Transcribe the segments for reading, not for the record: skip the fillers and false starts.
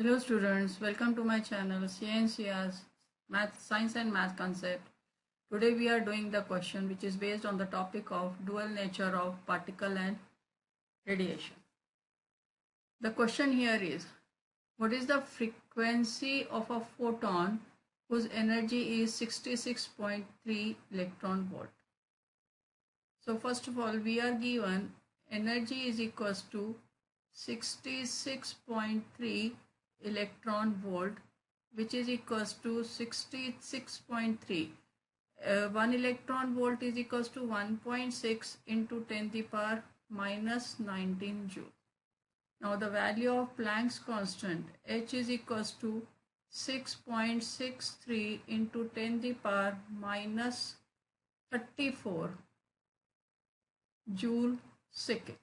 Hello students, welcome to my channel CNC's Math, Science and Math Concept. Today we are doing the question which is based on the topic of dual nature of particle and radiation. The question here is, what is the frequency of a photon whose energy is 66.3 electron volt? So first of all, we are given energy is equals to 66.3 electron volt, which is equals to 66.3. 1 electron volt is equals to 1.6 into 10 to the power minus 19 joule. Now the value of Planck's constant H is equals to 6.63 into 10 to the power minus 34 joule second.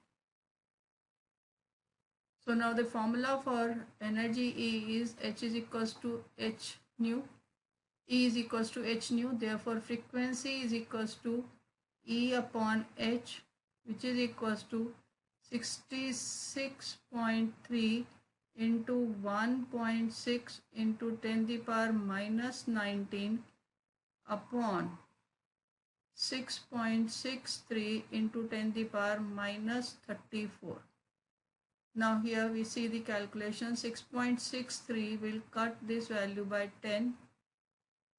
So now the formula for energy E is H is equals to H nu. E is equals to H nu. Therefore, frequency is equals to E upon H, which is equals to 66.3 into 1.6 into 10 to the power minus 19 upon 6.63 into 10 to the power minus 34. Now here we see the calculation. 6.63 will cut this value by 10.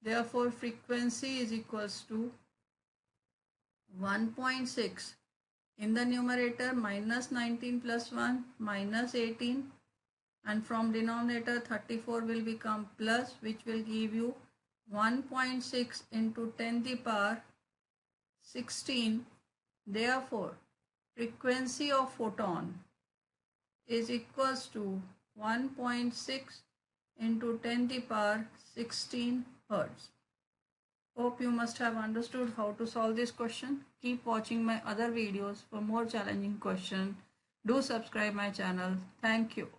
Therefore, frequency is equals to 1.6 in the numerator, minus 19 plus 1 minus 18, and from denominator 34 will become plus, which will give you 1.6 into 10 to the power 16. Therefore, frequency of photon is equals to 1.6 into 10 to the power 16 Hertz. Hope you must have understood how to solve this question. Keep watching my other videos for more challenging questions. Do subscribe my channel. Thank you.